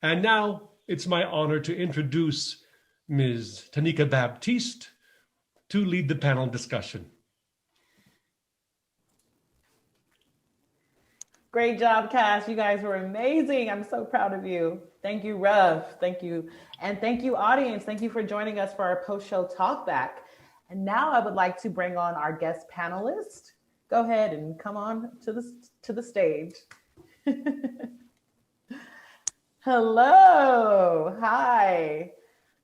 And now it's my honor to introduce Ms. Tanika Baptiste to lead the panel discussion. Great job, Cass. You guys were amazing. I'm so proud of you. Thank you, Rev. Thank you. And thank you, audience. Thank you for joining us for our post-show talkback. And now I would like to bring on our guest panelist. Go ahead and come on to the stage. Hello. Hi.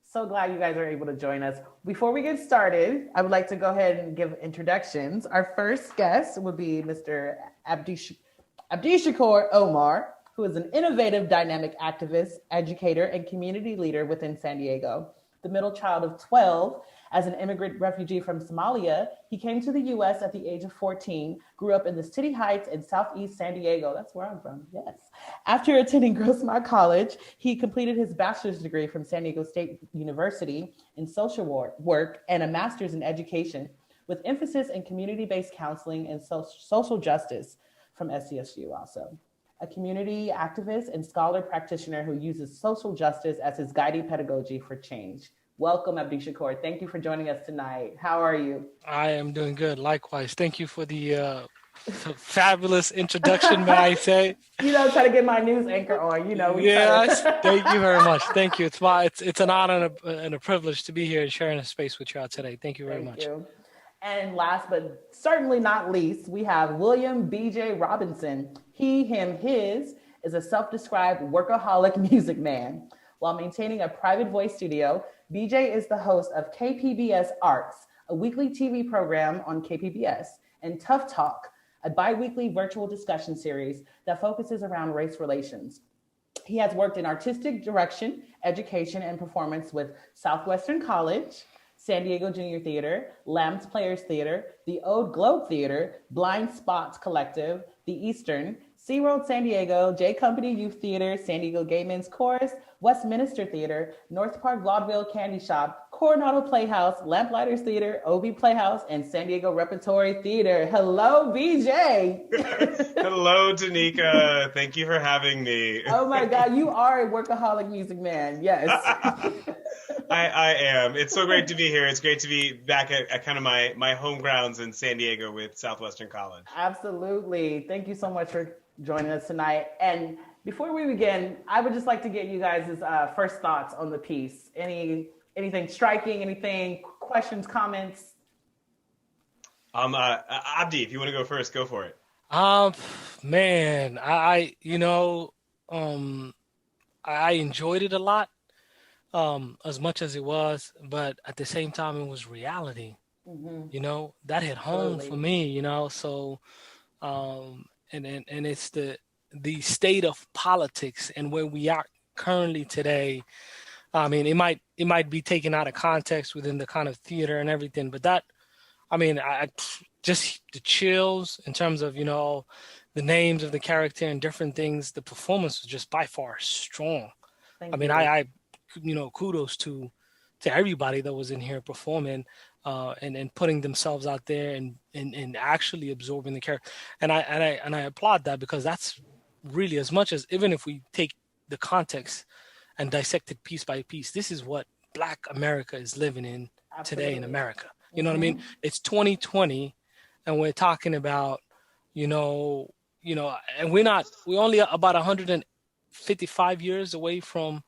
So glad you guys are able to join us. Before we get started, I would like to go ahead and give introductions. Our first guest would be Mr. Abdishakur Omar, who is an innovative, dynamic activist, educator, and community leader within San Diego. The middle child of 12, as an immigrant refugee from Somalia, he came to the US at the age of 14, grew up in the City Heights in Southeast San Diego. That's where I'm from, yes. After attending Grossmont College, he completed his bachelor's degree from San Diego State University in social work and a master's in education with emphasis in community-based counseling and social justice from SDSU also. A community activist and scholar practitioner who uses social justice as his guiding pedagogy for change. Welcome, Abdishakur. Thank you for joining us tonight. How are you? I am doing good. Likewise. Thank you for the fabulous introduction, may I say. Try to get my news anchor on, Yes, thank you very much. Thank you. It's an honor and a privilege to be here and sharing a space with y'all today. Thank you very much. You. And last but certainly not least, we have William B.J. Robinson. He, him, his is a self-described workaholic music man. While maintaining a private voice studio, BJ is the host of KPBS Arts, a weekly TV program on KPBS, and Tough Talk, a bi-weekly virtual discussion series that focuses around race relations. He has worked in artistic direction, education, and performance with Southwestern College, San Diego Junior Theater, Lambs Players Theater, the Ode Globe Theater, Blind Spots Collective, the Eastern, SeaWorld San Diego, J Company Youth Theater, San Diego Gay Men's Chorus, Westminster Theater, North Park Vaudeville Candy Shop, Coronado Playhouse, Lamplighters Theater, OB Playhouse, and San Diego Repertory Theater. Hello, BJ. Hello, Tanika. Thank you for having me. Oh my God, you are a workaholic music man. Yes. I am. It's so great to be here. It's great to be back at kind of my home grounds in San Diego with Southwestern College. Absolutely. Thank you so much for joining us tonight. And before we begin, I would just like to get you guys' first thoughts on the piece. Anything striking, anything, questions, comments? Abdi, if you want to go first, go for it. Man, I enjoyed it a lot. As much as it was, but at the same time, it was reality. Mm-hmm. That hit home for me. So, and it's the state of politics and where we are currently today. I mean, it might be taken out of context within the kind of theater and everything, but I just the chills in terms of the names of the character and different things. The performance was just by far strong. Thank you. I kudos to everybody that was in here performing and putting themselves out there and actually absorbing the character. And I applaud that, because that's really, as much as, even if we take the context and dissect it piece by piece, this is what Black America is living in today in America. You know what I mean? It's 2020 and we're talking about, and we're only about 155 years away from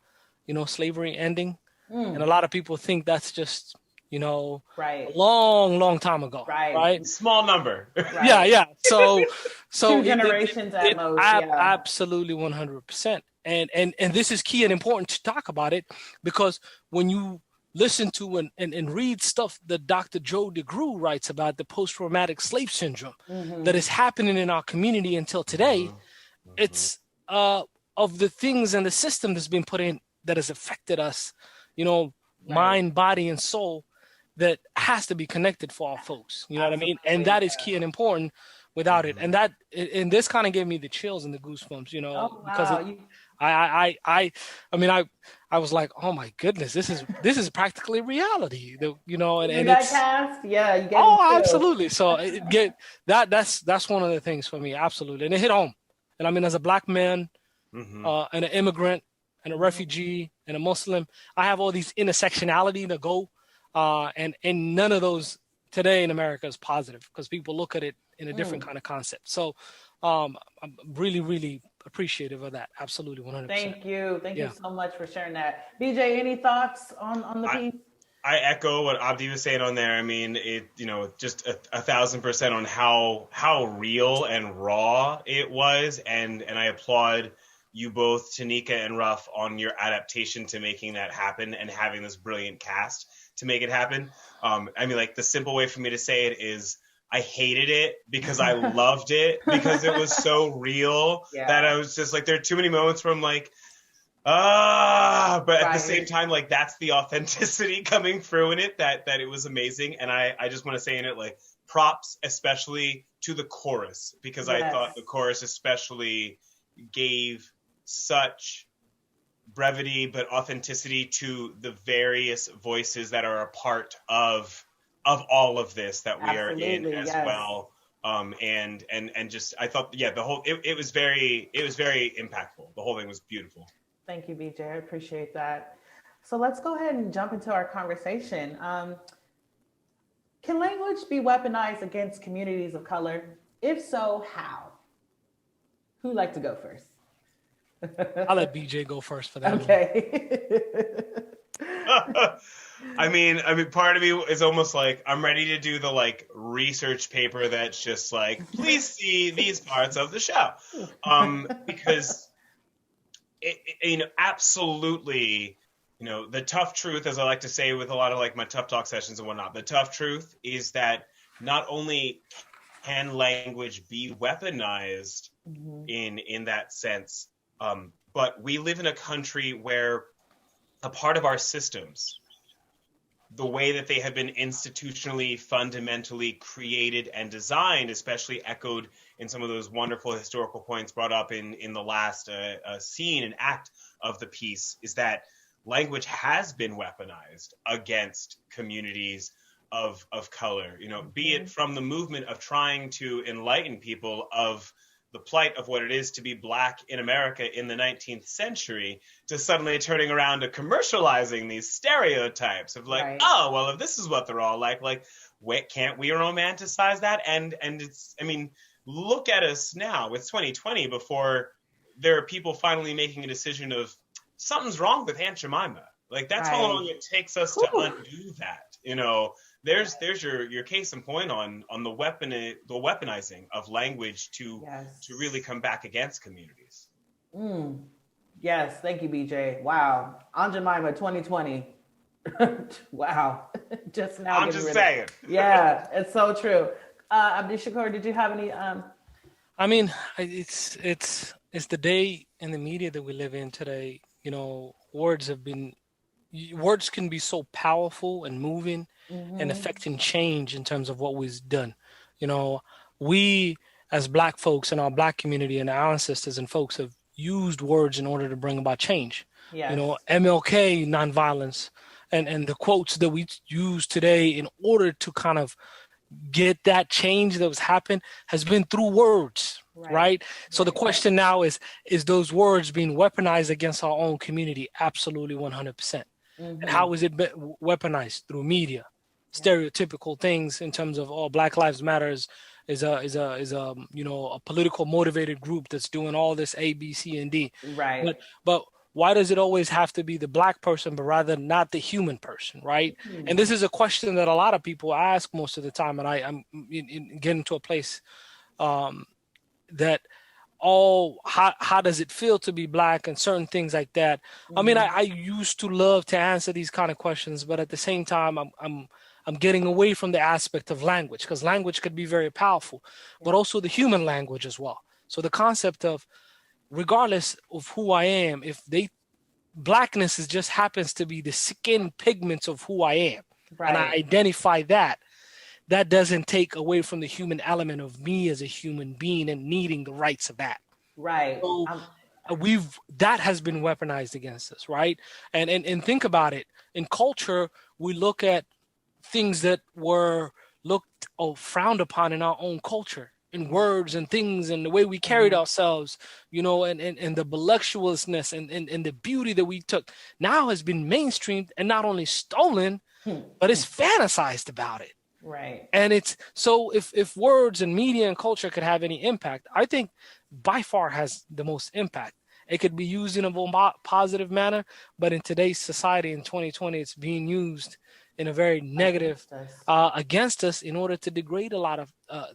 slavery ending. And a lot of people think that's just, right. a long time ago. Right. Small number. Right. Yeah. So 2 generations at most. Absolutely 100%. And this is key and important to talk about it, because when you listen to and read stuff that Dr. Joe DeGruy writes about the post-traumatic slave syndrome that is happening in our community until today, it's of the things and the system that's been put in that has affected us, mind, body, and soul, that has to be connected for our folks. You know what I mean? And that is key and important without it. And this kind of gave me the chills and the goosebumps, because I was like, oh my goodness, this is practically reality. And that cast? Yeah, you get absolutely. So that's one of the things for me, absolutely. And it hit home. And as a Black man and an immigrant, and a refugee and a Muslim. I have all these intersectionality to go, and none of those today in America is positive because people look at it in a different kind of concept. So I'm really, really appreciative of that. Absolutely, 100%. Thank you. Thank you so much for sharing that. BJ, any thoughts on the piece? I echo what Abdi was saying on there. I mean, it, just 1,000% on how real and raw it was, and I applaud you both, Tanika and Ruff, on your adaptation to making that happen and having this brilliant cast to make it happen. I mean, like, the simple way for me to say it is I hated it because I loved it because it was so real that I was just like, there are too many moments where I'm like, but at the same time, like, that's the authenticity coming through in it, that it was amazing. And I just want to say in it, like, props especially to the chorus, because I thought the chorus especially gave such brevity but authenticity to the various voices that are a part of all of this that we are in as well. And just, I thought, the whole, it was very impactful. The whole thing was beautiful. Thank you, BJ. I appreciate that. So let's go ahead and jump into our conversation. Can language be weaponized against communities of color? If so, how? Who'd like to go first? I'll let BJ go first for that. Okay. I mean, part of me is almost like I'm ready to do the like research paper that's just like, please see these parts of the show, because absolutely, the tough truth, as I like to say with a lot of like my tough talk sessions and whatnot, the tough truth is that not only can language be weaponized in that sense, but we live in a country where a part of our systems, the way that they have been institutionally, fundamentally created and designed, especially echoed in some of those wonderful historical points brought up in the last scene and act of the piece, is that language has been weaponized against communities of color, be it from the movement of trying to enlighten people of the plight of what it is to be Black in America in the 19th century, to suddenly turning around to commercializing these stereotypes of like, oh, well, if this is what they're all like, wait, can't we romanticize that? And it's, I mean, look at us now. It's 2020 before there are people finally making a decision of something's wrong with Aunt Jemima. Like, that's how long it takes us to undo that. There's your case in point on the weaponizing of language to really come back against communities. Yes, thank you, BJ. Wow, Aunt Jemima 2020. Wow, just now. I'm just saying. Yeah, it's so true. Abdi Shakur, did you have any? I mean, it's the day in the media that we live in today. Words can be so powerful and moving and affecting change in terms of what we've done. We as Black folks in our Black community and our ancestors and folks have used words in order to bring about change. MLK, nonviolence, and the quotes that we use today in order to kind of get that change that was happened has been through words, right? So the question now is those words being weaponized against our own community? Absolutely, 100%. And how is it weaponized? Through media, stereotypical things in terms of, Black Lives Matter is a political motivated group that's doing all this A, B, C, and D. Right. But why does it always have to be the Black person, but rather not the human person, right? And this is a question that a lot of people ask most of the time, and I'm getting to a place that how does it feel to be Black and certain things like that. I mean, I used to love to answer these kind of questions, but at the same time, I'm getting away from the aspect of language, because language could be very powerful, but also the human language as well. So the concept of, regardless of who I am, Blackness just happens to be the skin pigments of who I am, and I identify that doesn't take away from the human element of me as a human being and needing the rights of that. Right. So that has been weaponized against us, right? And think about it. In culture, we look at things that were looked or frowned upon in our own culture. in words and things and the way we carried ourselves, you know, and the voluptuousness and the beauty that we took now has been mainstreamed and not only stolen, but it's fantasized about it. Right. And it's so if words and media and culture could have any impact, I think by far has the most impact. It could be used in a more positive manner, but in today's society in 2020, it's being used in a very negative against us in order to degrade a lot of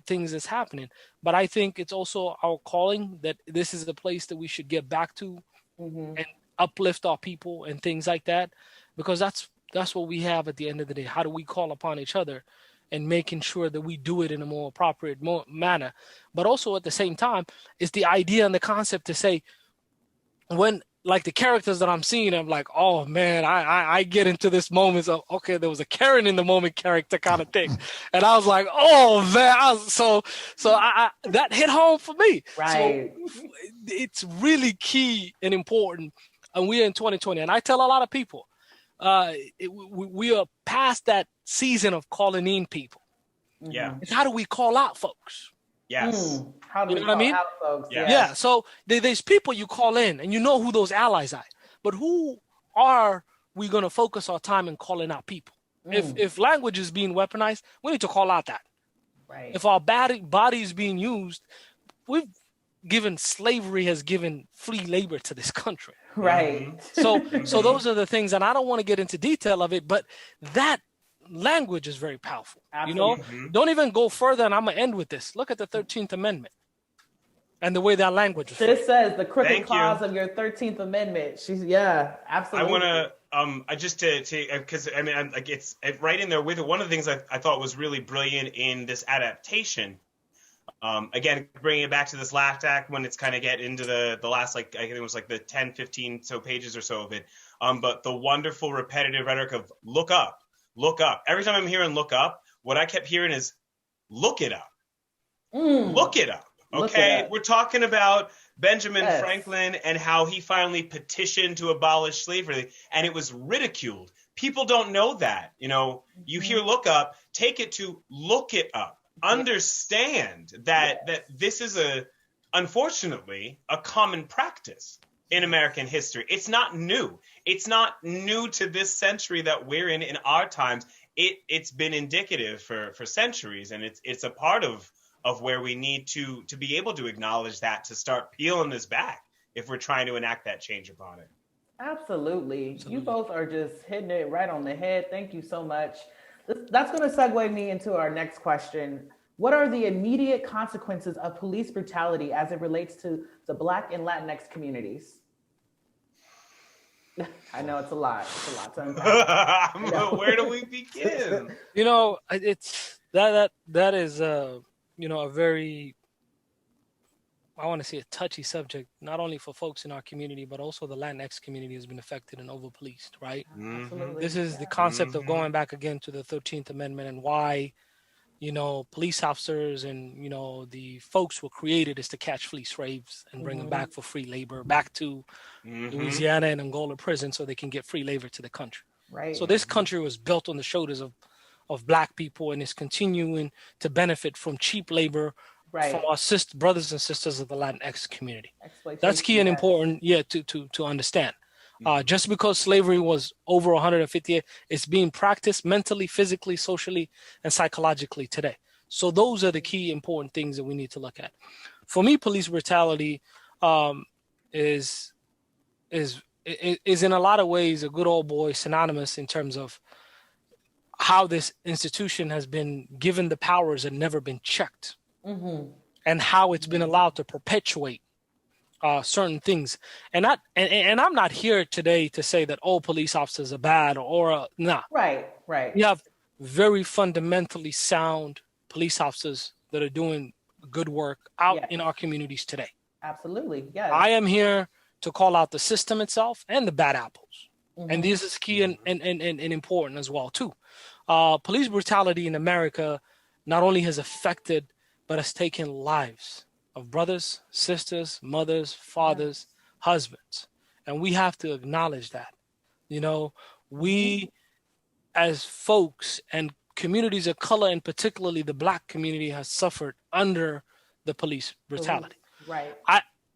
things that's happening. But I think it's also our calling that this is the place that we should get back to and uplift our people and things like that, because that's what we have at the end of the day. How do we call upon each other and making sure that we do it in a more appropriate manner? But also at the same time, it's the idea and the concept to say, when like the characters that I'm seeing, I'm like, oh man, I get into this moments of, okay, there was a Karen in the moment character kind of thing. And I was like, oh man, so that hit home for me. Right. So it's really key and important. And we're in 2020. And I tell a lot of people, we are past that season of calling in people. Yeah. It's how do we call out folks? Yes. How do You we know what I call mean? out folks? Yeah. Yeah. So there's people you call in and you know who those allies are, but who are we going to focus our time in calling out people? If language is being weaponized, we need to call out that. Right. If our body is being used, slavery has given free labor to this country. Right. So those are the things, and I don't want to get into detail of it, but that language is very powerful. Absolutely. You know, don't even go further, and I'm gonna end with this. Look at the 13th Amendment and the way that language is. This says the crooked Thank clause you. of your 13th Amendment. Absolutely. I want to I just to because I mean like it's right in there with it. One of the things I thought was really brilliant in this adaptation. Again, bringing it back to this last act when it's kind of get into the last, like, I think it was like the 10, 15 so pages or so of it. But the wonderful repetitive rhetoric of look up. Every time I'm hearing look up, what I kept hearing is look it up. Look it up. Okay. We're talking about Benjamin Franklin and how he finally petitioned to abolish slavery, and it was ridiculed. People don't know that. You know, you hear look up, take it to look it up. Understand that this is unfortunately a common practice in American history. It's not new. It's not new to this century that we're in our times. It's been indicative for centuries, and it's a part of where we need to be able to acknowledge that, to start peeling this back if we're trying to enact that change upon it. Absolutely. You both are just hitting it right on the head. Thank you so much. That's going to segue me into our next question. What are the immediate consequences of police brutality as it relates to the Black and Latinx communities? I know it's a lot. It's a lot to unpack. Where do we begin? You know, it's that is you know, a very, I want to say, a touchy subject, not only for folks in our community, but also the Latinx community has been affected and over-policed, right? Absolutely. This is the concept of going back again to the 13th Amendment and why, you know, police officers and, you know, the folks were created is to catch fleet slaves and bring them back for free labor, back to Louisiana and Angola prison so they can get free labor to the country. Right. So this country was built on the shoulders of Black people and is continuing to benefit from cheap labor from our brothers and sisters of the Latinx community. That's key and important, to understand. Just because slavery was over 150 years, it's being practiced mentally, physically, socially, and psychologically today. So those are the key important things that we need to look at. For me, police brutality is in a lot of ways a good old boy synonymous in terms of how this institution has been given the powers and never been checked, and how it's been allowed to perpetuate certain things. And I'm not here today to say that all police officers are bad or nah. Right. We have very fundamentally sound police officers that are doing good work out in our communities today. Absolutely. Yes. I am here to call out the system itself and the bad apples. And this is key and important as well too. Police brutality in America not only has affected, but has taken lives of brothers, sisters, mothers, fathers, husbands. And we have to acknowledge that. You know, we as folks and communities of color, and particularly the Black community, has suffered under the police brutality. Right.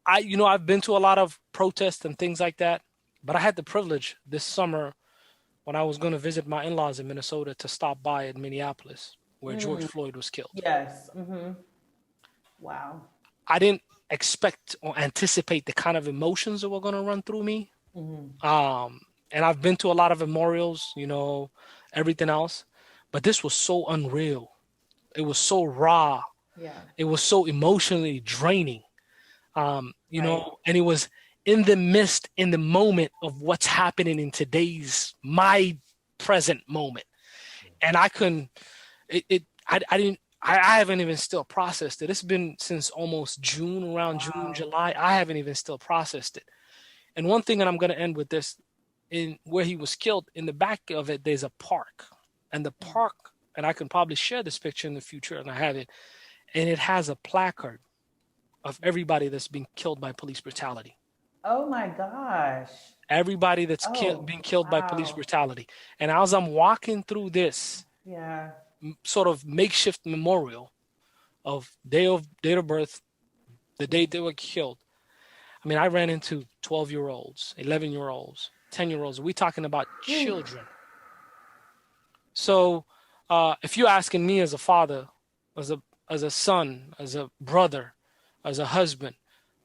I've been to a lot of protests and things like that, but I had the privilege this summer when I was going to visit my in-laws in Minnesota to stop by in Minneapolis where George Floyd was killed. Yes. Wow. I didn't expect or anticipate the kind of emotions that were going to run through me. And I've been to a lot of memorials, everything else, but this was so unreal. It was so raw. Yeah. It was so emotionally draining. And it was in the moment of what's happening in my present moment. And I haven't even still processed it. It's been since almost June, June, July. I haven't even still processed it. And one thing, and I'm going to end with this, in where he was killed, in the back of it, there's a park. And the park, and I can probably share this picture in the future, and I have it, and it has a placard of everybody that's been killed by police brutality. Oh my gosh. Everybody that's being killed by police brutality. And as I'm walking through this sort of makeshift memorial of date of birth, the date they were killed, I mean, I ran into 12-year-olds, 11-year-olds, 10-year-olds. We're talking about children. So if you're asking me as a father, as a son, as a brother, as a husband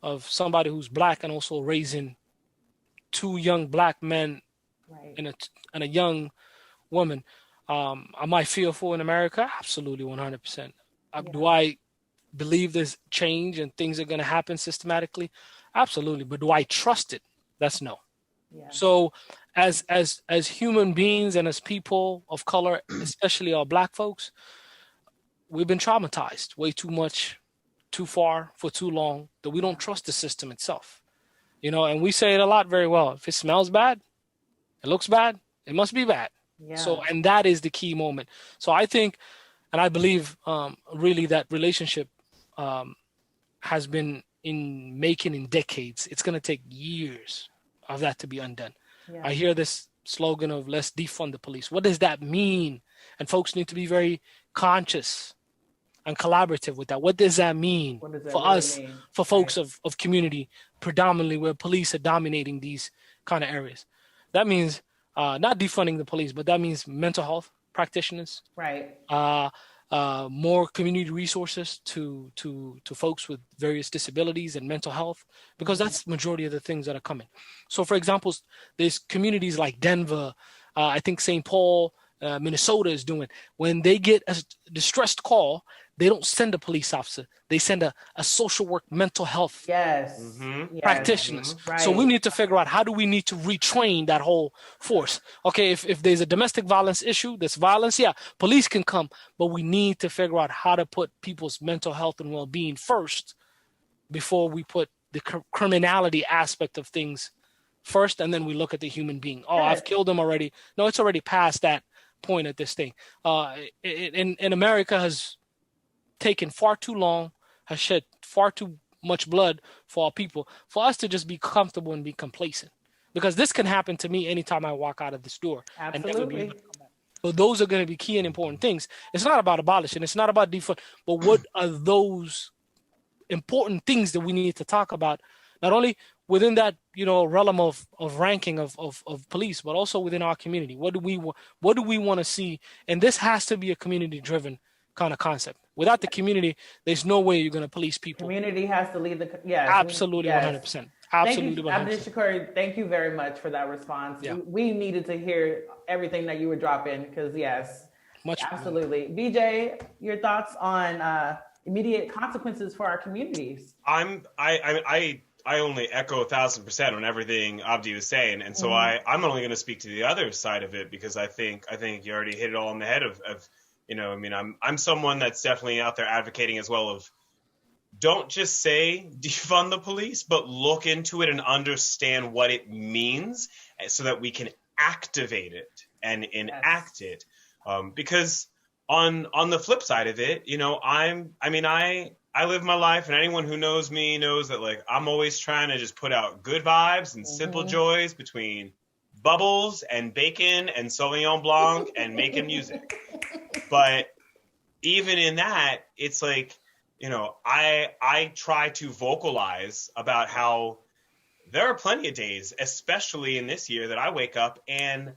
of somebody who's black and also raising two young black men and a young woman, am I fearful in America? Absolutely, 100%. Do I believe there's change and things are going to happen systematically? Absolutely. But do I trust it? That's no. Yeah. So as human beings and as people of color, especially our black folks, we've been traumatized way too much, too far, for too long, that we don't trust the system itself. And we say it a lot very well. If it smells bad, it looks bad, it must be bad. Yeah. So, and that is the key moment. So I think, and I believe really that relationship has been in making in decades. It's going to take years of that to be undone. Yeah. I hear this slogan of let's defund the police. What does that mean? And folks need to be very conscious and collaborative with that. What does that mean for us, for folks of community, predominantly where police are dominating these kind of areas? That means not defunding the police, but that means mental health practitioners. Right. More community resources to folks with various disabilities and mental health, because that's the majority of the things that are coming. So, for example, there's communities like Denver, I think St. Paul, Minnesota is doing. When they get a distressed call, they don't send a police officer. They send a social work mental health practitioners. Mm-hmm. Right. So we need to figure out how do we need to retrain that whole force. Okay, if there's a domestic violence issue, there's violence, police can come, but we need to figure out how to put people's mental health and well-being first before we put the criminality aspect of things first, and then we look at the human being. Oh, I've killed him already. No, it's already past that point at this thing. In America has taken far too long, has shed far too much blood for our people, for us to just be comfortable and be complacent. Because this can happen to me anytime I walk out of this door. Absolutely. And never be able to come back. So those are going to be key and important things. It's not about abolishing. It's not about defund. But what are those important things that we need to talk about, not only within that realm of ranking of police, but also within our community? What do we want to see? And this has to be a community-driven kind of concept. Without the community, there's no way you're going to police people. Community has to lead absolutely, 100%. Absolutely, 100%. Abdul-Shakur, thank you very much for that response. Yeah. We needed to hear everything that you were dropping, because absolutely. BJ, your thoughts on immediate consequences for our communities? I only echo 1,000% on everything Abdi was saying, and so I'm only going to speak to the other side of it, because I think you already hit it all on the head of I'm someone that's definitely out there advocating as well of don't just say defund the police, but look into it and understand what it means so that we can activate it and enact it. Because on the flip side of it, I live my life, and anyone who knows me knows that I'm always trying to just put out good vibes and simple joys between bubbles and bacon and Sauvignon Blanc and making music. But even in that, it's I try to vocalize about how there are plenty of days, especially in this year, that I wake up and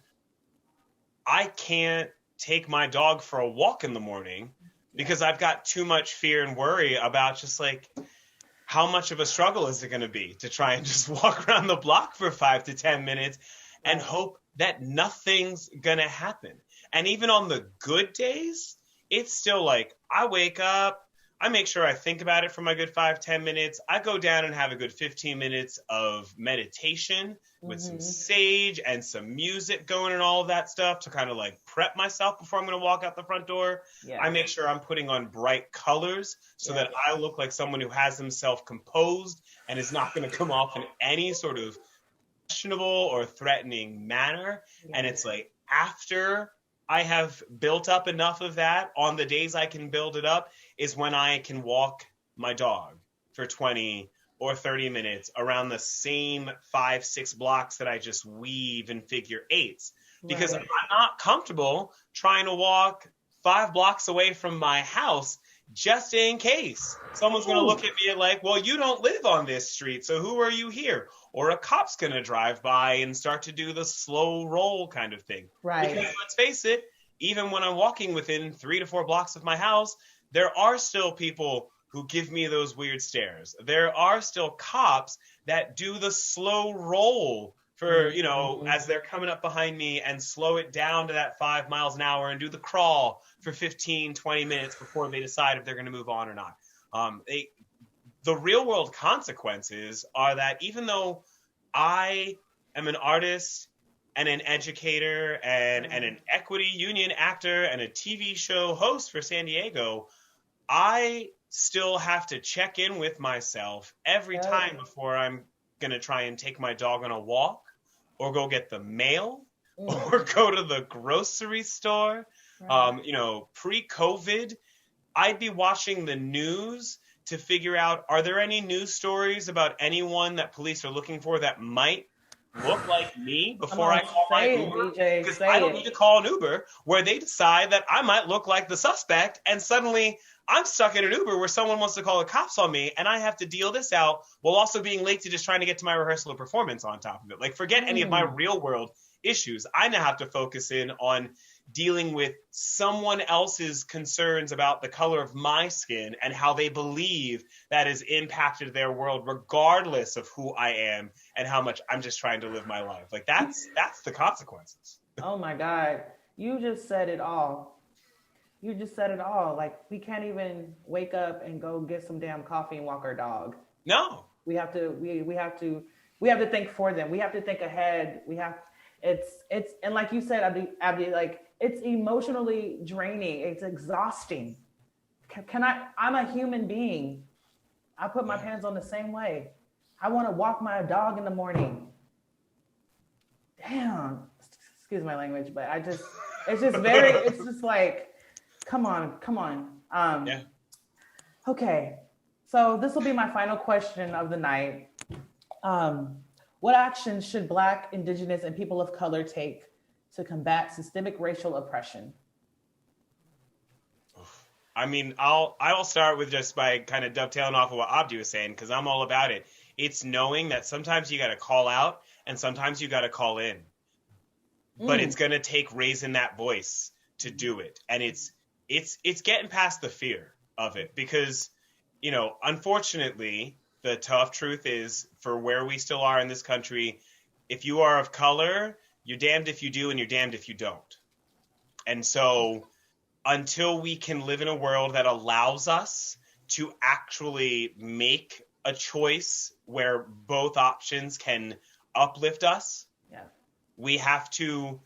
I can't take my dog for a walk in the morning because I've got too much fear and worry about just like how much of a struggle is it going to be to try and just walk around the block for 5 to 10 minutes and hope that nothing's going to happen. And even on the good days, it's still like I wake up, I make sure I think about it for my good 5-10 minutes. I go down and have a good 15 minutes of meditation with some sage and some music going and all of that stuff to kind of like prep myself before I'm going to walk out the front door. Yeah. I make sure I'm putting on bright colors so that I look like someone who has himself composed and is not going to come off in any sort of questionable or threatening manner. And it's like after I have built up enough of that, on the days I can build it up is when I can walk my dog for 20 or 30 minutes around the same 5-6 blocks that I just weave in figure eights. Because I'm not comfortable trying to walk 5 blocks away from my house just in case someone's going to look at me like, well, you don't live on this street, so who are you here? Or a cop's going to drive by and start to do the slow roll kind of thing. Right. Because let's face it, even when I'm walking within 3 to 4 blocks of my house, there are still people who give me those weird stares. There are still cops that do the slow roll for, as they're coming up behind me and slow it down to that 5 miles an hour and do the crawl for 15, 20 minutes before they decide if they're going to move on or not. The real world consequences are that even though I am an artist and an educator and an equity union actor and a TV show host for San Diego, I still have to check in with myself every time before I'm going to try and take my dog on a walk or go get the mail or go to the grocery store. Pre-COVID, I'd be watching the news to figure out, are there any news stories about anyone that police are looking for that might look like me before I call my Uber? Because I don't need to call an Uber where they decide that I might look like the suspect and suddenly I'm stuck in an Uber where someone wants to call the cops on me and I have to deal this out while also being late to just trying to get to my rehearsal or performance on top of it. Like, forget any of my real world issues. I now have to focus in on dealing with someone else's concerns about the color of my skin and how they believe that has impacted their world, regardless of who I am and how much I'm just trying to live my life. Like, that's the consequences. Oh my God. You just said it all. You just said it all. Like, we can't even wake up and go get some damn coffee and walk our dog. No. We have to think for them. We have to think ahead. It's and like you said, Abdi, like, it's emotionally draining. It's exhausting. I'm a human being. I put my pants on the same way. I want to walk my dog in the morning. Damn. Excuse my language, but it's just like, come on. Okay. So this will be my final question of the night. What actions should Black, Indigenous, and people of color take to combat systemic racial oppression? I mean, I'll start with just by kind of dovetailing off of what Abdi was saying, because I'm all about it. It's knowing that sometimes you got to call out and sometimes you got to call in. But it's going to take raising that voice to do it. And it's getting past the fear of it because, unfortunately, the tough truth is, for where we still are in this country, if you are of color, you're damned if you do and you're damned if you don't. And so until we can live in a world that allows us to actually make a choice where both options can uplift us, we have to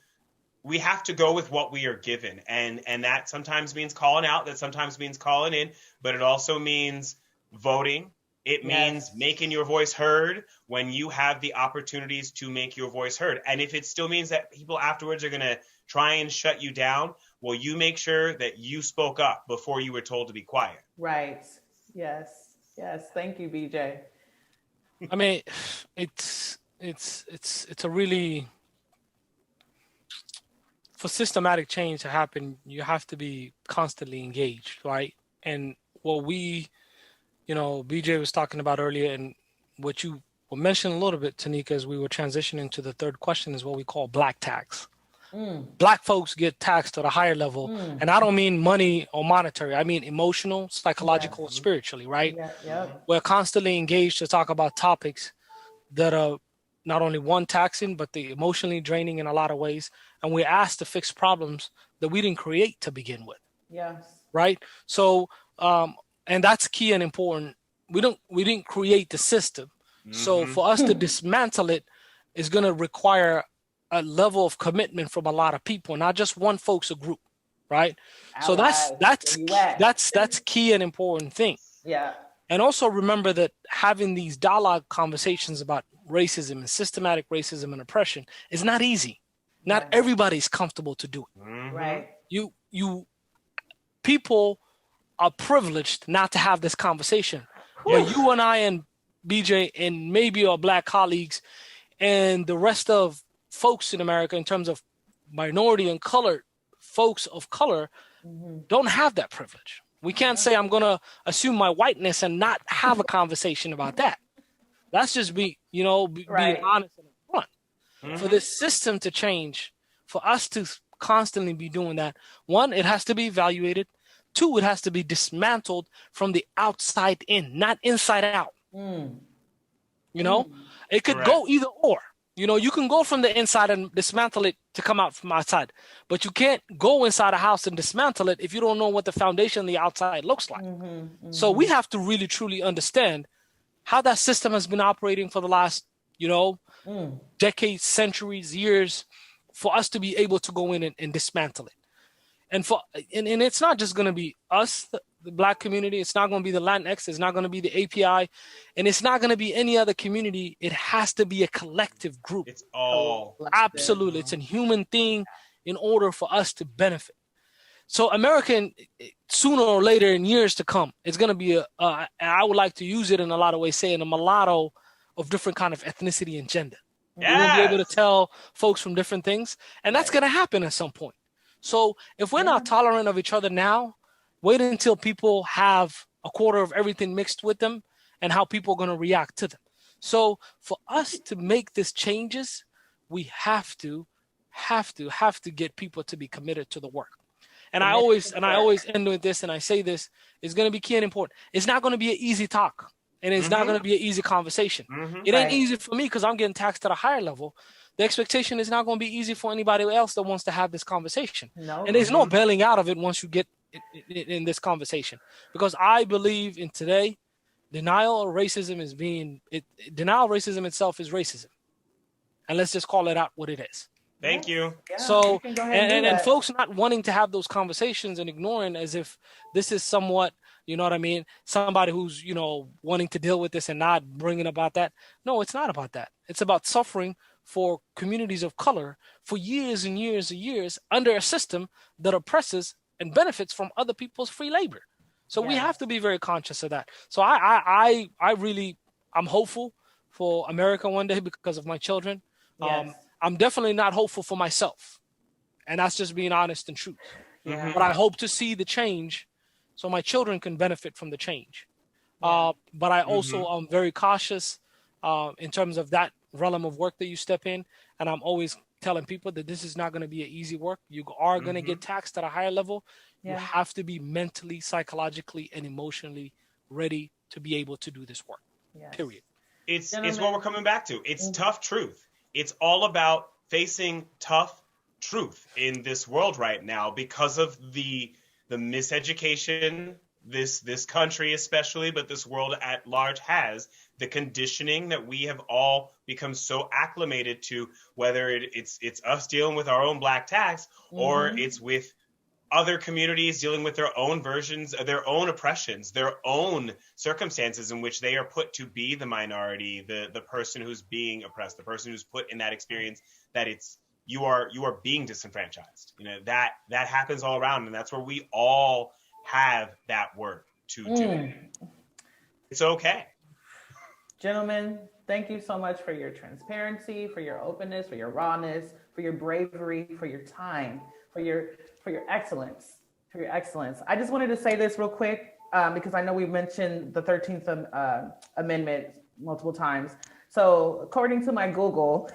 go with what we are given. And that sometimes means calling out, that sometimes means calling in, but it also means voting. It means making your voice heard when you have the opportunities to make your voice heard. And if it still means that people afterwards are going to try and shut you down, well, you make sure that you spoke up before you were told to be quiet. Right. Yes. Thank you, BJ. I mean, it's a really, for systematic change to happen, you have to be constantly engaged, right? And what we you know, BJ was talking about earlier, and what you were mentioning a little bit, Tanika, as we were transitioning to the third question, is what we call black tax. Black folks get taxed at a higher level, and I don't mean money or monetary. I mean emotional, psychological, spiritually, right? Yeah, yep. We're constantly engaged to talk about topics that are not only one taxing, but the emotionally draining in a lot of ways. And we're asked to fix problems that we didn't create to begin with, Yes. right? So, and that's key and important. We didn't create the system. So for us to dismantle it is going to require a level of commitment from a lot of people, not just one folks, a group, right? So Allies, that's where you at? that's key and important thing. Yeah. And also remember that having these dialogue conversations about racism and systematic racism and oppression is not easy. Not everybody's comfortable to do it. Right. You people are privileged not to have this conversation. But you and I and BJ and maybe our black colleagues and the rest of folks in America in terms of minority and colored folks of color don't have that privilege. We can't say I'm going to assume my whiteness and not have a conversation about that. That's just being honest and upfront. For this system to change, for us to constantly be doing that, one, it has to be evaluated. Two, it has to be dismantled from the outside in, not inside out. You know, it could go either or. You know, you can go from the inside and dismantle it to come out from outside, but you can't go inside a house and dismantle it if you don't know what the foundation on the outside looks like. So we have to really, truly understand how that system has been operating for the last, decades, centuries, years, for us to be able to go in and dismantle it. And it's not just going to be us, the black community. It's not going to be the Latinx. It's not going to be the API, and it's not going to be any other community. It has to be a collective group. It's all Absolutely. It's a human thing in order for us to benefit. So American, sooner or later in years to come, it's going to be I would like to use it in a lot of ways, saying a mulatto of different kind of ethnicity and gender. We're going to be able to tell folks from different things, and that's going to happen at some point. So if we're not tolerant of each other now, wait until people have a quarter of everything mixed with them and how people are going to react to them. So for us to make these changes, we have to get people to be committed to the work. And I always end with this, and I say this is going to be key and important. It's not going to be an easy talk, and it's not going to be an easy conversation. It ain't easy for me because I'm getting taxed at a higher level. The expectation is not going to be easy for anybody else that wants to have this conversation. No. And there's no bailing out of it once you get in this conversation. Because I believe in today, denial of racism itself is racism. And let's just call it out what it is. Thank you. Yeah, so, you and folks not wanting to have those conversations and ignoring as if this is somewhat, you know what I mean, somebody who's, wanting to deal with this and not bringing about that. No, it's not about that. It's about suffering for communities of color for years and years and years under a system that oppresses and benefits from other people's free labor. So we have to be very conscious of that. So I'm hopeful for America one day because of my children. Yes. I'm definitely not hopeful for myself. And that's just being honest and true. Yeah. But I hope to see the change so my children can benefit from the change. But I also am very cautious in terms of that realm of work that you step in. And I'm always telling people that this is not going to be an easy work. You are going to get taxed at a higher level. You have to be mentally, psychologically, and emotionally ready to be able to do this work. Period. It's what we're coming back to. It's tough truth. It's all about facing tough truth in this world right now because of the miseducation this country especially, but this world at large has, the conditioning that we have all become so acclimated to, whether it's us dealing with our own black tax or it's with other communities dealing with their own versions of their own oppressions, their own circumstances in which they are put to be the minority, the person who's being oppressed, the person who's put in that experience that you are being disenfranchised. That happens all around, and that's where we all have that work to do. It's okay. Gentlemen, thank you so much for your transparency, for your openness, for your rawness, for your bravery, for your time, for your excellence, I just wanted to say this real quick. because I know we mentioned the 13th Amendment multiple times. So according to my Google,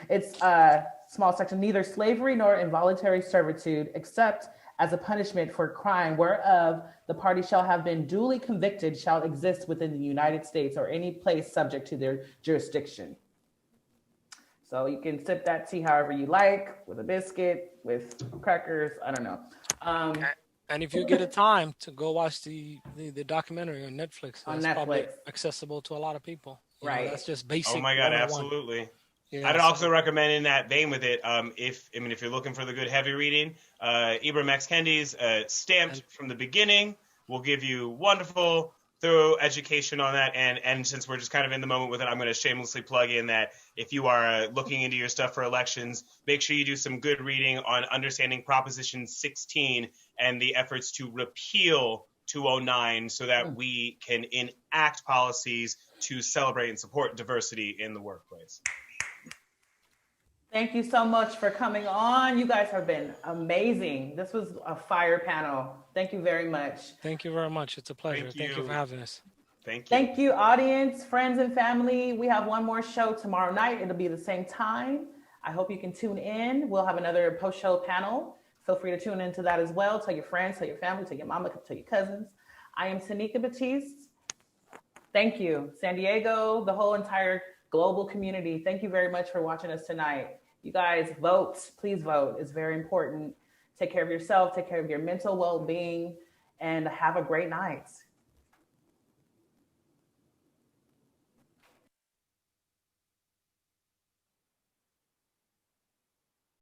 it's a small section, neither slavery nor involuntary servitude, except as a punishment for crime whereof the party shall have been duly convicted, shall exist within the United States or any place subject to their jurisdiction. So you can sip that tea however you like, with a biscuit, with crackers, I don't know. And if you get a time to go watch the documentary on Netflix, On that's probably Netflix. accessible to a lot of people. You know, Right. that's just basic. Oh my God, 101. absolutely. Yeah, I'd so- also recommend in that vein with it, if you're looking for the good heavy reading, Ibram X. Kendi's Stamped from the Beginning will give you wonderful, thorough education on that. And since we're just kind of in the moment with it, I'm going to shamelessly plug in that if you are looking into your stuff for elections, make sure you do some good reading on understanding Proposition 16 and the efforts to repeal 209 so that we can enact policies to celebrate and support diversity in the workplace. Thank you so much for coming on. You guys have been amazing. This was a fire panel. Thank you very much. Thank you very much. It's a pleasure. Thank Thank you you. for having us. Thank you. Thank you, audience, friends, and family. We have one more show tomorrow night. It'll be the same time. I hope you can tune in. We'll have another post-show panel. Feel free to tune into that as well. Tell your friends, tell your family, tell your mama, tell your cousins. I am Tanika Batiste. Thank you. San Diego, the whole entire global community. Thank you very much for watching us tonight. You guys vote. Please vote. It's very important. Take care of yourself. Take care of your mental well-being. And have a great night.